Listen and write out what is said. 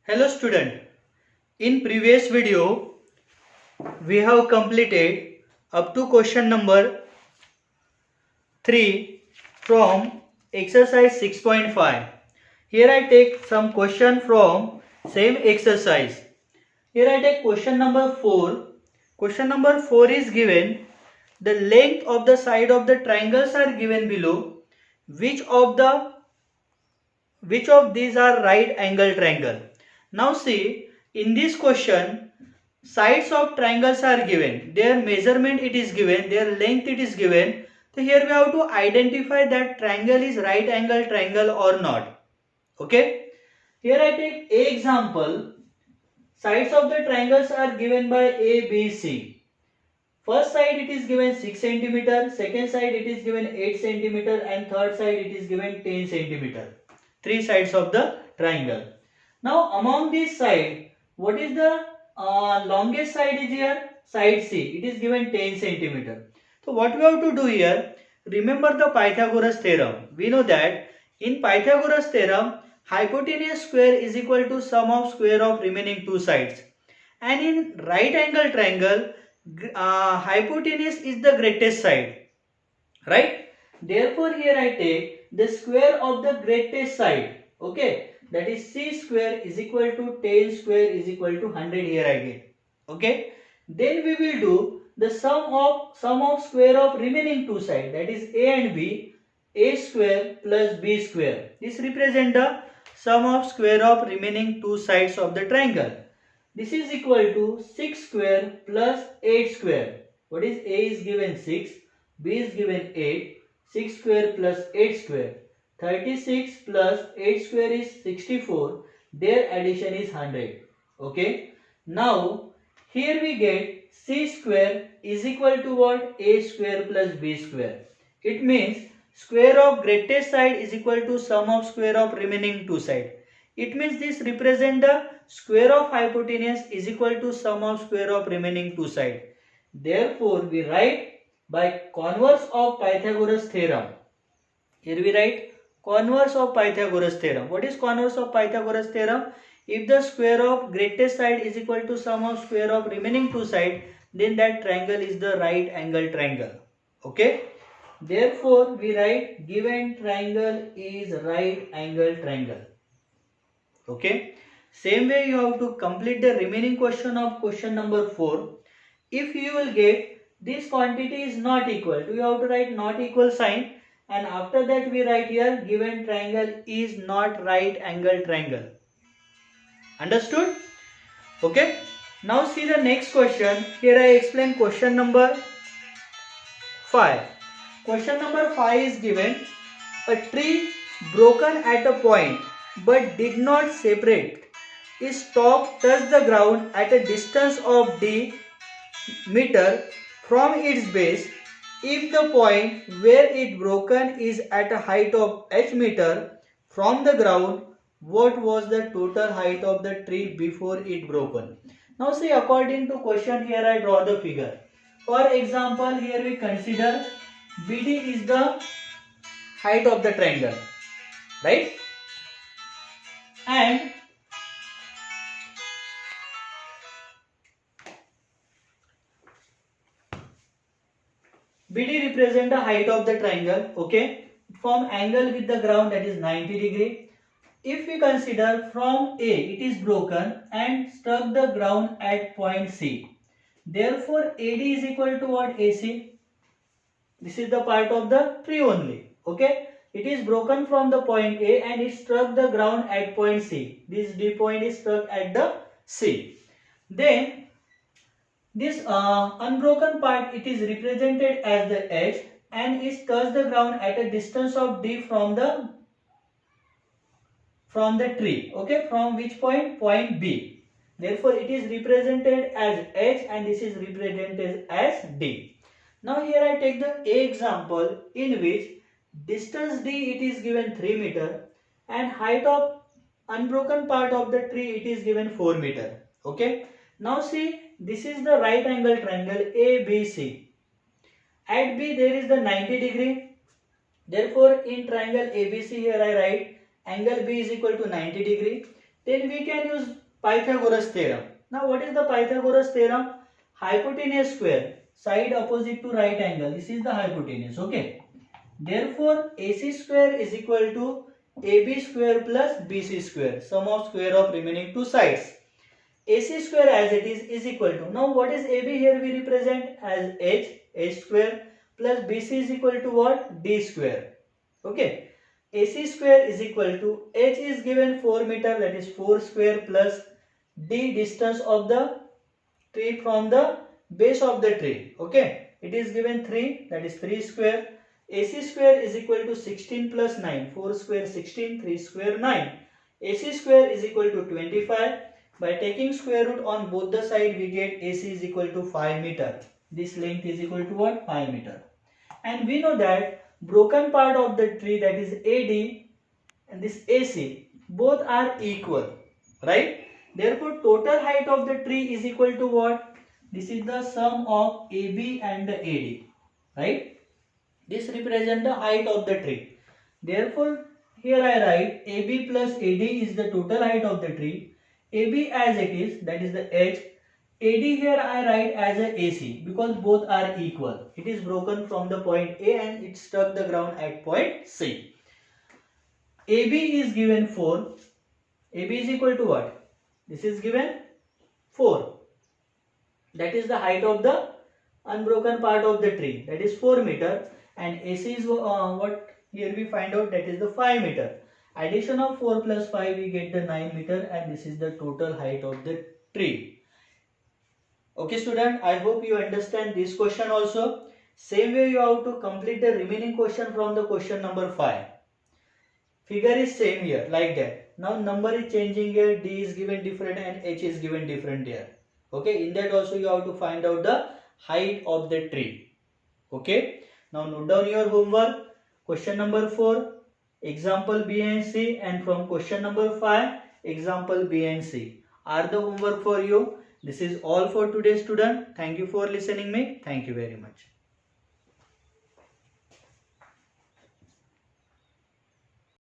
Hello student, in previous video we have completed up to question number 3 from exercise 6.5. Here I take some question from same exercise. Here I take question number 4. Question number 4 is given. The length of the side of the triangles are given below. Which of these are right angle triangle? Now see, in this question, sides of triangles are given, their measurement it is given, their length it is given. So here we have to identify that triangle is right angle triangle or not. Okay. Here I take A example. Sides of the triangles are given by A, B, C. First side it is given 6 cm, second side it is given 8 cm and third side it is given 10 cm. Three sides of the triangle. Now among these sides, what is the longest side is here? Side C. It is given 10 cm. So what we have to do here? Remember the Pythagoras theorem. We know that in Pythagoras theorem, hypotenuse square is equal to sum of square of remaining two sides. And in right angle triangle, hypotenuse is the greatest side. Right? Therefore here I take the square of the greatest side. Okay. That is c square is equal to 10 square is equal to 100 here I get. Okay. Then we will do the sum of square of remaining two sides, that is a and b, a square plus b square. This represent the sum of square of remaining two sides of the triangle. This is equal to 6 square plus 8 square. What is a is given 6, b is given 8, 6 square plus 8 square. 36 plus 8 square is 64. Their addition is 100. Okay. Now here we get c square is equal to what? A square plus b square. It means square of greatest side is equal to sum of square of remaining two sides. It means this represent the square of hypotenuse is equal to sum of square of remaining two sides. Therefore we write by converse of Pythagoras theorem. Here we write converse of Pythagoras theorem. What is converse of Pythagoras theorem? If the square of greatest side is equal to sum of square of remaining two sides, then that triangle is the right angle triangle. Okay. Therefore, we write given triangle is right angle triangle. Okay. Same way you have to complete the remaining question of question number 4. If you will get this quantity is not equal, you have to write not equal sign. And after that we write here given triangle is not right angle triangle. Understood? Okay. Now see the next question. Here I explain question number 5. Question number 5 is given. A tree broken at a point but did not separate. Its top touched the ground at a distance of d meter from its base. If the point where it broken is at a height of h meter from the ground, what was the total height of the tree before it broken? Now see, according to question, here I draw the figure. For example, here we consider BD is the height of the triangle, right? And BD represent the height of the triangle. Okay. Form angle with the ground, that is 90 degree. If we consider from A, it is broken and struck the ground at point C. Therefore, AD is equal to what? AC. This is the part of the tree only. Okay. It is broken from the point A and it struck the ground at point C. This D point is struck at the C. Then this unbroken part, it is represented as the edge and it touched the ground at a distance of D from the tree. Okay, from which point? Point B. Therefore, it is represented as edge and this is represented as D. Now here I take the A example in which distance D it is given 3 meter and height of unbroken part of the tree it is given 4 meter. Okay. Now see, this is the right angle triangle ABC. At B there is the 90 degree. Therefore in triangle ABC here I write angle B is equal to 90 degree. Then we can use Pythagoras theorem. Now what is the Pythagoras theorem? Hypotenuse square, side opposite to right angle. This is the hypotenuse. Okay. Therefore, AC square is equal to AB square plus BC square, sum of square of remaining two sides. AC square as it is equal to, now what is AB here we represent as H square, plus BC is equal to what? D square. Okay. AC square is equal to, H is given 4 meter, that is 4 square, plus D distance of the tree from the base of the tree. Okay. It is given 3, that is 3 square. AC square is equal to 16 plus 9, 4 square 16, 3 square 9. AC square is equal to 25. By taking square root on both the side, we get AC is equal to 5 meter. This length is equal to what? 5 meter. And we know that broken part of the tree, that is AD and this AC, both are equal, right? Therefore, total height of the tree is equal to what? This is the sum of AB and the AD, right? This represents the height of the tree. Therefore, here I write AB plus AD is the total height of the tree. AB as it is, that is the H. AD here I write as a AC because both are equal. It is broken from the point A and it struck the ground at point C. AB is given 4. AB is equal to what? This is given 4. That is the height of the unbroken part of the tree. That is 4 meter. And AC is what here we find out, that is the 5 meter. Addition of 4 plus 5 we get the 9 meter, and this is the total height of the tree. Okay student, I hope you understand this question also. Same way you have to complete the remaining question from the question number 5. Figure is same here like that. Now number is changing here, D is given different and H is given different here. Okay, in that also you have to find out the height of the tree. Okay. Now note down your homework. Question number 4, example B and C, and from question number 5, example B and C are the homework for you. This is all for today student. Thank you for listening me. Thank you very much.